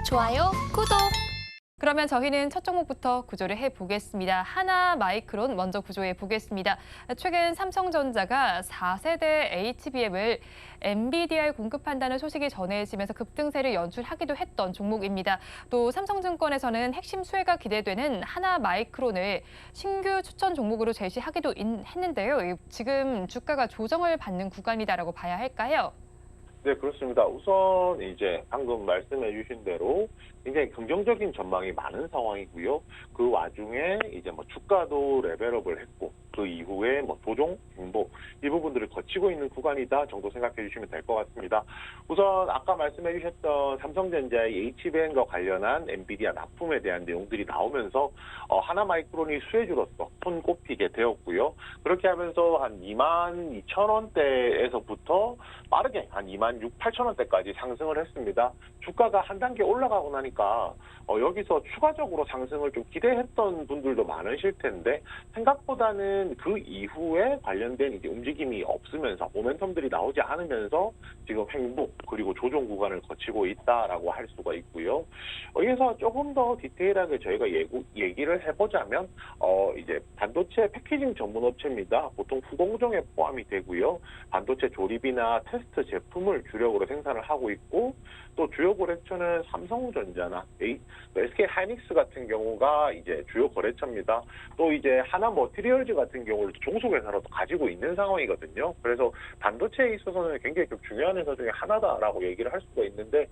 좋아요, 구독! 그러면 저희는 첫 종목부터 구조를 해보겠습니다. 하나마이크론 먼저 구조해 보겠습니다. 최근 삼성전자가 4세대 HBM을 엔비디아에 공급한다는 소식이 전해지면서 급등세를 연출하기도 했던 종목입니다. 또 삼성증권에서는 핵심 수혜가 기대되는 하나마이크론을 신규 추천 종목으로 제시하기도 했는데요. 지금 주가가 조정을 받는 구간이다라고 봐야 할까요? 네, 그렇습니다. 우선 이제 방금 말씀해 주신 대로 굉장히 긍정적인 전망이 많은 상황이고요. 그 와중에 이제 주가도 레벨업을 했고 그 이후에 조정, 횡보 이 부분들을 거치고 있는 구간이다 정도 생각해 주시면 될 것 같습니다. 우선 아까 말씀해 주셨던 삼성전자의 HBM과 관련한 엔비디아 납품에 대한 내용들이 나오면서 하나마이크론이 수혜주로서 손꼽히게 되었고요. 그렇게 하면서 한 22,000원대에서부터 빠르게 한 26,800원대까지 상승을 했습니다. 주가가 한 단계 올라가고 나니까 여기서 추가적으로 상승을 좀 기대했던 분들도 많으실 텐데 생각보다는 그 이후에 관련된 이제 움직임이 없으면서 모멘텀들이 나오지 않으면서 지금 횡보 그리고 조정 구간을 거치고 있다라고 할 수가 있고요. 여기서 조금 더 디테일하게 저희가 얘기를 해보자면 이제 반도체 패키징 전문 업체입니다. 보통 후공정에 포함이 되고요. 반도체 조립이나 테스트 제품을 주력으로 생산을 하고 있고 또 주요 거래처는 삼성전자나 SK 하이닉스 같은 경우가 이제 주요 거래처입니다. 또 이제 하나 머티리얼즈 같은 경우를 종속회사로도 가지고 있는 상황이거든요. 그래서 반도체에 있어서는 굉장히 좀 중요한 회사 중에 하나다라고 얘기를 할 수가 있는데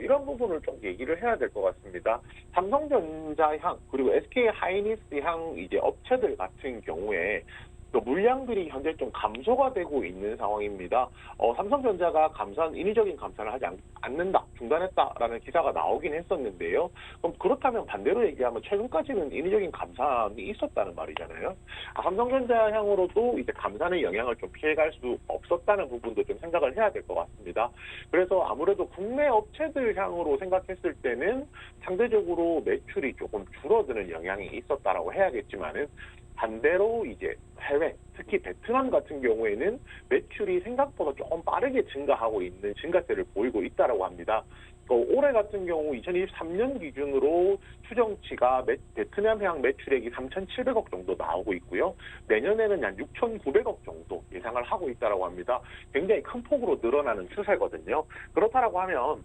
이런 부분을 좀 얘기를 해야 될 것 같습니다. 삼성전자향 그리고 SK 하이닉스향 이제 업체들 같은 경우에 또 물량들이 현재 좀 감소가 되고 있는 상황입니다. 삼성전자가 인위적인 감산을 하지 않는다, 중단했다라는 기사가 나오긴 했었는데요. 그럼 그렇다면 반대로 얘기하면 최근까지는 인위적인 감산이 있었다는 말이잖아요. 삼성전자 향으로도 이제 감산의 영향을 좀 피해갈 수 없었다는 부분도 좀 생각을 해야 될 것 같습니다. 그래서 아무래도 국내 업체들 향으로 생각했을 때는 상대적으로 매출이 조금 줄어드는 영향이 있었다라고 해야겠지만은 반대로 이제 해외, 특히 베트남 같은 경우에는 매출이 생각보다 조금 빠르게 증가하고 있는 증가세를 보이고 있다라고 합니다. 올해 같은 경우 2023년 기준으로 추정치가 베트남향 매출액이 3,700억 정도 나오고 있고요. 내년에는 한 6,900억 정도 예상을 하고 있다라고 합니다. 굉장히 큰 폭으로 늘어나는 추세거든요. 그렇다라고 하면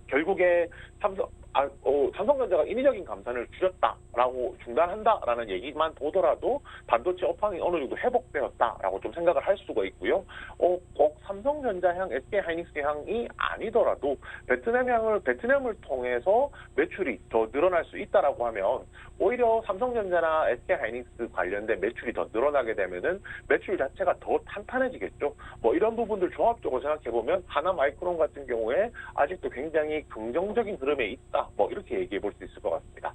결국에 삼성전자가 인위적인 감산을 줄였다라고 중단한다라는 얘기만 보더라도 반도체 업황이 어느 정도 회복되었다라고 좀 생각을 할 수가 있고요. 꼭 삼성전자향, SK하이닉스향이 아니더라도 베트남을 통해서 매출이 더 늘어날 수 있다라고 하면 오히려 삼성전자나 SK하이닉스 관련된 매출이 더 늘어나게 되면은 매출 자체가 더 탄탄해지겠죠. 이런 부분들 종합적으로 생각해 보면 하나마이크론 같은 경우에 아직도 굉장히 긍정적인 흐름에 있다. 이렇게 얘기해 볼 수 있을 것 같습니다.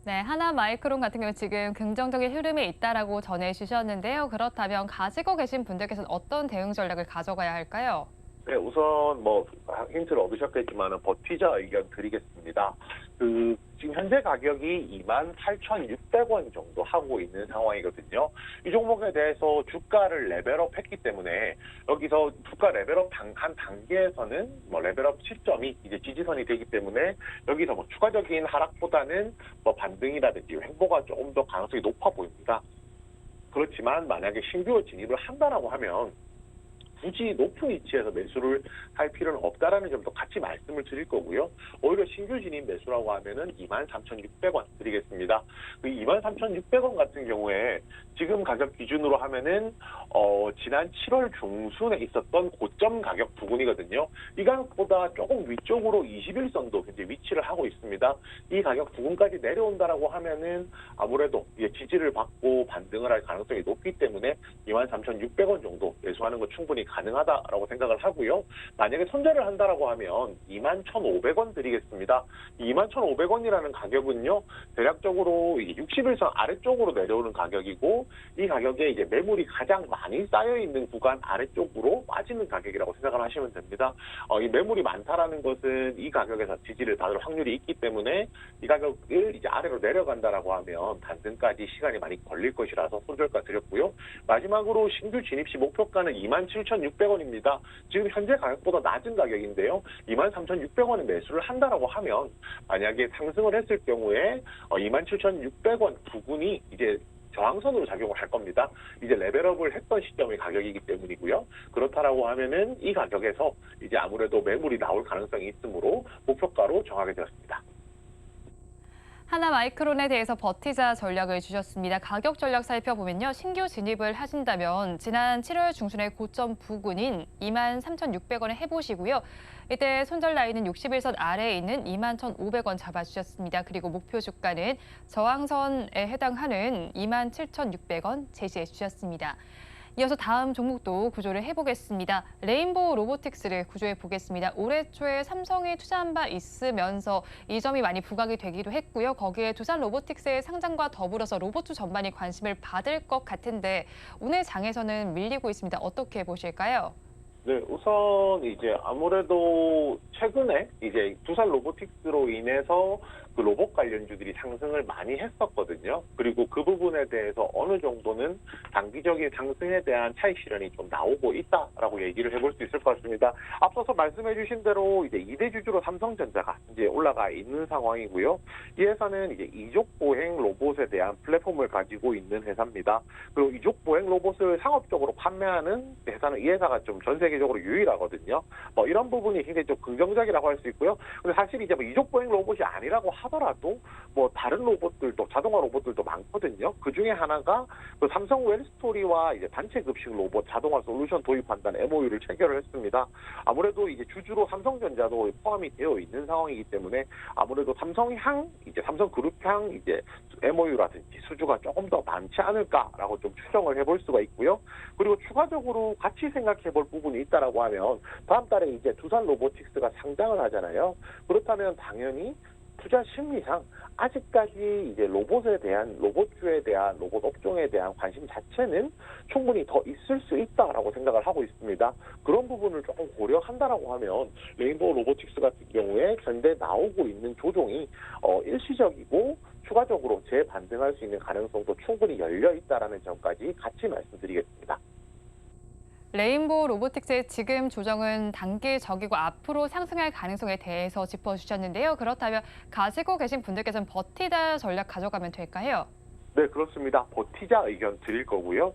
네, 하나마이크론 같은 경우 지금 긍정적인 흐름에 있다라고 전해주셨는데요. 그렇다면 가지고 계신 분들께서는 어떤 대응 전략을 가져가야 할까요? 네, 우선 힌트를 얻으셨겠지만 버티자 의견 드리겠습니다. 지금 현재 가격이 28,600원 정도 하고 있는 상황이거든요. 이 종목에 대해서 주가를 레벨업 했기 때문에 여기서 주가 레벨업 한 단계에서는 레벨업 시점이 이제 지지선이 되기 때문에 여기서 추가적인 하락보다는 반등이라든지 횡보가 조금 더 가능성이 높아 보입니다. 그렇지만 만약에 신규 진입을 한다라고 하면 굳이 높은 위치에서 매수를 할 필요는 없다라는 점도 같이 말씀을 드릴 거고요. 오히려 신규 진입 매수라고 하면은 23,600원 드리겠습니다. 그 23,600원 같은 경우에 지금 가격 기준으로 하면은 지난 7월 중순에 있었던 고점 가격 부근이거든요. 이 가격보다 조금 위쪽으로 21선도 현재 위치를 하고 있습니다. 이 가격 부근까지 내려온다라고 하면은 아무래도 지지를 받고 반등을 할 가능성이 높기 때문에 23,600원 정도 매수하는 거 충분히 가능하다라고 생각을 하고요. 만약에 손절을 한다라고 하면 21,500원 드리겠습니다. 21,500원이라는 가격은요, 대략적으로 60일선 아래쪽으로 내려오는 가격이고, 이 가격에 이제 매물이 가장 많이 쌓여 있는 구간 아래쪽으로 빠지는 가격이라고 생각을 하시면 됩니다. 이 매물이 많다라는 것은 이 가격에서 지지를 받을 확률이 있기 때문에 이 가격을 이제 아래로 내려간다라고 하면 반등까지 시간이 많이 걸릴 것이라서 손절가 드렸고요. 마지막으로 신규 진입 시 목표가는 27,000 23,600원입니다. 지금 현재 가격보다 낮은 가격인데요. 23,600원에 매수를 한다라고 하면 만약에 상승을 했을 경우에 27,600원 부근이 이제 저항선으로 작용을 할 겁니다. 이제 레벨업을 했던 시점의 가격이기 때문이고요. 그렇다라고 하면은 이 가격에서 이제 아무래도 매물이 나올 가능성이 있으므로 목표가로 정하게 되었습니다. 하나마이크론에 대해서 버티자 전략을 주셨습니다. 가격 전략 살펴보면요. 신규 진입을 하신다면 지난 7월 중순의 고점 부근인 23,600원에 해보시고요. 이때 손절 라인은 61선 아래에 있는 21,500원 잡아주셨습니다. 그리고 목표 주가는 저항선에 해당하는 27,600원 제시해 주셨습니다. 이어서 다음 종목도 구조를 해보겠습니다. 레인보우 로보틱스를 구조해 보겠습니다. 올해 초에 삼성이 투자한 바 있으면서 이 점이 많이 부각이 되기도 했고요. 거기에 두산 로보틱스의 상장과 더불어서 로봇 전반이 관심을 받을 것 같은데 오늘 장에서는 밀리고 있습니다. 어떻게 보실까요? 네, 우선 이제 아무래도 최근에 이제 두산 로보틱스로 인해서 그 로봇 관련주들이 상승을 많이 했었거든요. 그리고 그 부분에 대해서 어느 정도는 단기적인 상승에 대한 차익 실현이 좀 나오고 있다라고 얘기를 해볼 수 있을 것 같습니다. 앞서서 말씀해주신 대로 이제 2대 주주로 삼성전자가 이제 올라가 있는 상황이고요. 이 회사는 이제 이족 보행 로봇에 대한 플랫폼을 가지고 있는 회사입니다. 그리고 이족 보행 로봇을 상업적으로 판매하는 회사는 이 회사가 좀 전 세계적으로 유일하거든요. 이런 부분이 굉장히 좀 긍정적이라고 할 수 있고요. 근데 사실 이제 이족 보행 로봇이 아니라고 하더라도 다른 로봇들도 자동화 로봇들도 많거든요. 그 중에 하나가 그 삼성 웰스토리와 이제 단체 급식 로봇 자동화 솔루션 도입한다는 MOU를 체결을 했습니다. 아무래도 이제 주주로 삼성전자도 포함이 되어 있는 상황이기 때문에 아무래도 삼성향 이제 삼성그룹향 이제 MOU라든지 수주가 조금 더 많지 않을까라고 좀 추정을 해볼 수가 있고요. 그리고 추가적으로 같이 생각해볼 부분이 있다라고 하면 다음 달에 이제 두산 로보틱스가 상장을 하잖아요. 그렇다면 당연히 투자 심리상 아직까지 이제 로봇주에 대한 로봇 업종에 대한 관심 자체는 충분히 더 있을 수 있다라고 생각을 하고 있습니다. 그런 부분을 조금 고려한다라고 하면 레인보우 로보틱스 같은 경우에 현재 나오고 있는 조종이 일시적이고 추가적으로 재반등할 수 있는 가능성도 충분히 열려 있다라는 점까지 같이 말씀드리겠습니다. 레인보우 로보틱스의 지금 조정은 단기적이고 앞으로 상승할 가능성에 대해서 짚어주셨는데요. 그렇다면 가지고 계신 분들께서는 버티다 전략 가져가면 될까요? 네, 그렇습니다. 버티자 의견 드릴 거고요.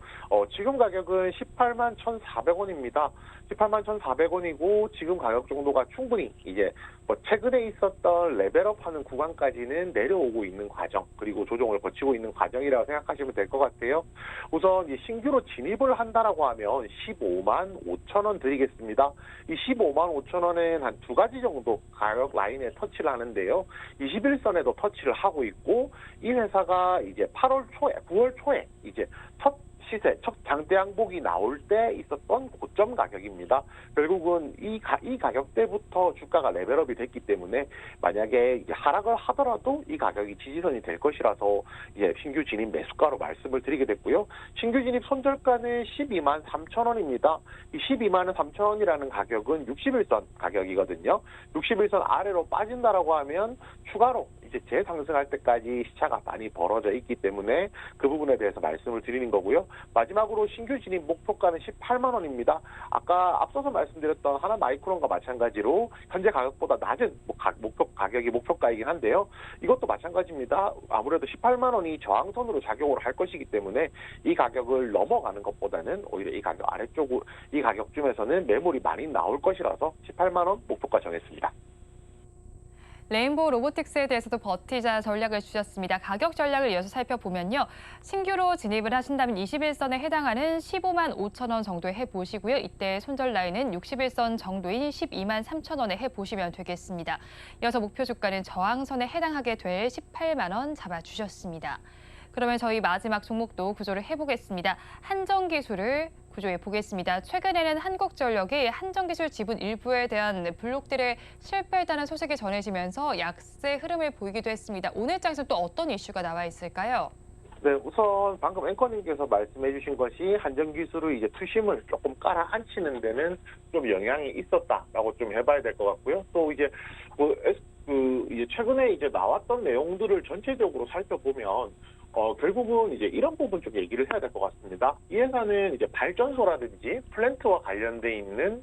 지금 가격은 18만 1,400원입니다. 18만 1,400원이고 지금 가격 정도가 충분히 이제 최근에 있었던 레벨업하는 구간까지는 내려오고 있는 과정 그리고 조정을 거치고 있는 과정이라고 생각하시면 될 것 같아요. 우선 이 신규로 진입을 한다라고 하면 15만 5천 원 드리겠습니다. 이 15만 5천 원은 한 두 가지 정도 가격 라인에 터치를 하는데요. 21선에도 터치를 하고 있고 이 회사가 이제 8월 초에 9월 초에 이제 첫 장대 항복이 나올 때 있었던 고점 가격입니다. 결국은 이 가격대부터 주가가 레벨업이 됐기 때문에 만약에 이제 하락을 하더라도 이 가격이 지지선이 될 것이라서 이제 신규 진입 매수가로 말씀을 드리게 됐고요. 신규 진입 손절가는 12만 3천 원입니다. 이 12만 3천 원이라는 가격은 61선 가격이거든요. 61선 아래로 빠진다라고 하면 추가로 이제 재상승할 때까지 시차가 많이 벌어져 있기 때문에 그 부분에 대해서 말씀을 드리는 거고요. 마지막으로 신규 진입 목표가는 18만 원입니다. 아까 앞서서 말씀드렸던 하나마이크론과 마찬가지로 현재 가격보다 낮은 가격이 목표가이긴 한데요. 이것도 마찬가지입니다. 아무래도 18만 원이 저항선으로 작용을 할 것이기 때문에 이 가격을 넘어가는 것보다는 오히려 이 가격 아래쪽으로 이 가격쯤에서는 매물이 많이 나올 것이라서 18만 원 목표가 정했습니다. 레인보우 로보틱스에 대해서도 버티자 전략을 주셨습니다. 가격 전략을 이어서 살펴보면요. 신규로 진입을 하신다면 21선에 해당하는 15만 5천 원 정도에 해보시고요. 이때 손절 라인은 61선 정도인 12만 3천 원에 해보시면 되겠습니다. 이어서 목표 주가는 저항선에 해당하게 될 18만 원 잡아주셨습니다. 그러면 저희 마지막 종목도 구조를 해보겠습니다. 한정기술을 구조해 보겠습니다. 최근에는 한국전력이 한정기술 지분 일부에 대한 블록딜에 실패했다는 소식이 전해지면서 약세 흐름을 보이기도 했습니다. 오늘 장에서 또 어떤 이슈가 나와 있을까요? 네, 우선 방금 앵커님께서 말씀해 주신 것이 한정기술의 이제 투심을 조금 깔아앉히는 데는 좀 영향이 있었다라고 좀 해봐야 될 것 같고요. 또 이제 이제 최근에 이제 나왔던 내용들을 전체적으로 살펴보면 결국은 이제 이런 부분 좀 얘기를 해야 될 것 같습니다. 이 회사는 이제 발전소라든지 플랜트와 관련돼 있는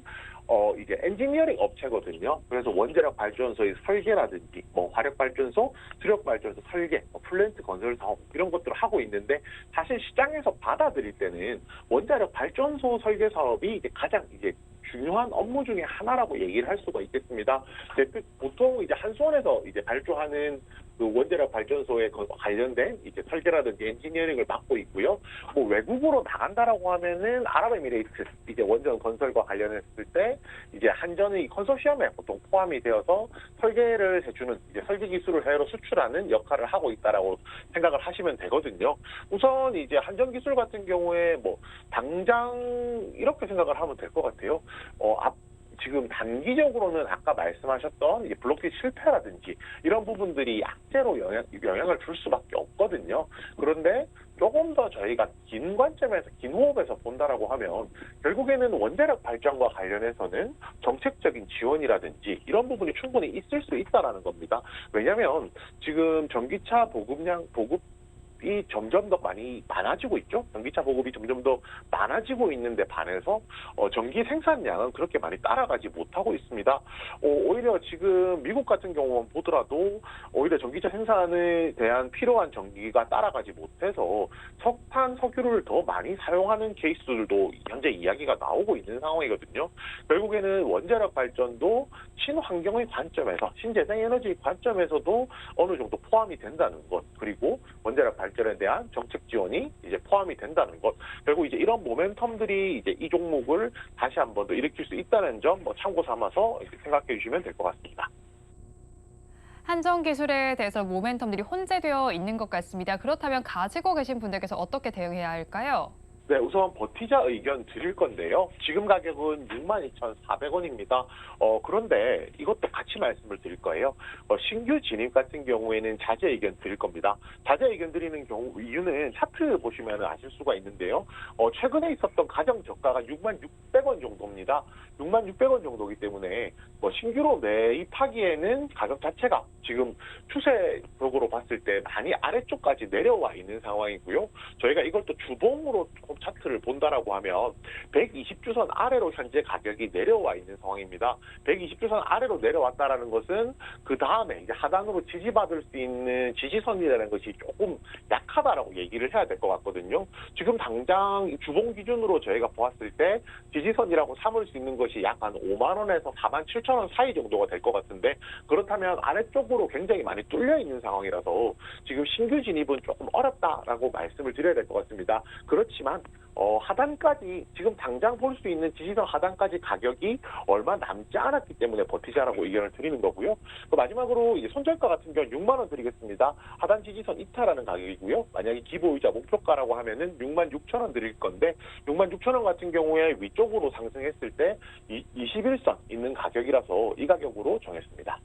이제 엔지니어링 업체거든요. 그래서 원자력 발전소의 설계라든지 뭐 화력 발전소, 수력 발전소 설계, 플랜트 건설 사업 이런 것들을 하고 있는데 사실 시장에서 받아들일 때는 원자력 발전소 설계 사업이 이제 가장 이제 중요한 업무 중에 하나라고 얘기를 할 수가 있겠습니다. 보통 이제 한수원에서 이제 발주하는 그 원자력 발전소에 관련된 이제 설계라든지 엔지니어링을 맡고 있고요. 뭐 외국으로 나간다라고 하면은 아랍에미레이트 이제 원전 건설과 관련했을 때 이제 한전의 컨소시엄에 보통 포함이 되어서 설계를 해주는 이제 설계 기술을 해외로 수출하는 역할을 하고 있다라고 생각을 하시면 되거든요. 우선 이제 한전기술 같은 경우에 뭐 당장 이렇게 생각을 하면 될 것 같아요. 지금 단기적으로는 아까 말씀하셨던 이제 블록티 실패라든지 이런 부분들이 약재로 영향을 줄 수밖에 없거든요. 그런데 조금 더 저희가 긴 관점에서, 긴 호흡에서 본다라고 하면 결국에는 원자력 발전과 관련해서는 정책적인 지원이라든지 이런 부분이 충분히 있을 수 있다라는 겁니다. 왜냐하면 지금 전기차 보급이 점점 더 많아지고 있죠. 전기차 보급이 점점 더 많아지고 있는데 반해서 전기 생산량은 그렇게 많이 따라가지 못하고 있습니다. 오히려 지금 미국 같은 경우만 보더라도 오히려 전기차 생산에 대한 필요한 전기가 따라가지 못해서 석탄, 석유를 더 많이 사용하는 케이스들도 현재 이야기가 나오고 있는 상황이거든요. 결국에는 원자력 발전도 친환경의 관점에서, 신재생에너지 관점에서도 어느 정도 포함이 된다는 것, 그리고 원자력 발전에 대한 정책 지원이 이제 포함이 된다는 것, 결국 이제 이런 모멘텀들이 이제 이 종목을 다시 한 번 더 일으킬 수 있다는 점 참고 삼아서 생각해 주시면 될 것 같습니다. 한전기술에 대해서 모멘텀들이 혼재되어 있는 것 같습니다. 그렇다면 가지고 계신 분들께서 어떻게 대응해야 할까요? 네, 우선 버티자 의견 드릴 건데요. 지금 가격은 62,400원입니다. 그런데 이것도 같이 말씀을 드릴 거예요. 신규 진입 같은 경우에는 자제 의견 드릴 겁니다. 자제 의견 드리는 경우 이유는 차트 보시면 아실 수가 있는데요. 최근에 있었던 가장 저가가 66,600원 정도입니다. 66,600원 정도이기 때문에 신규로 매입하기에는 가격 자체가 지금 추세적으로 봤을 때 많이 아래쪽까지 내려와 있는 상황이고요. 저희가 이걸 또 주봉으로 차트를 본다라고 하면 120주선 아래로 현재 가격이 내려와 있는 상황입니다. 120주선 아래로 내려왔다라는 것은 그 다음에 이제 하단으로 지지받을 수 있는 지지선이라는 것이 조금 약하다라고 얘기를 해야 될 것 같거든요. 지금 당장 주봉 기준으로 저희가 보았을 때 지지선이라고 삼을 수 있는 것이 약 한 5만 원에서 47,000원 사이 정도가 될 것 같은데, 그렇다면 아래쪽으로 굉장히 많이 뚫려 있는 상황이라서 지금 신규 진입은 조금 어렵다라고 말씀을 드려야 될 것 같습니다. 그렇지만 하단까지 지금 당장 볼 수 있는 지지선 하단까지 가격이 얼마 남지 않았기 때문에 버티자라고 의견을 드리는 거고요. 마지막으로 이제 손절가 같은 경우는 6만 원 드리겠습니다. 하단 지지선 이탈하는 가격이고요. 만약에 기보이자 목표가라고 하면은 66,000원 드릴 건데 66,000원 같은 경우에 위쪽으로 상승했을 때 21선 있는 가격이라서 이 가격으로 정했습니다.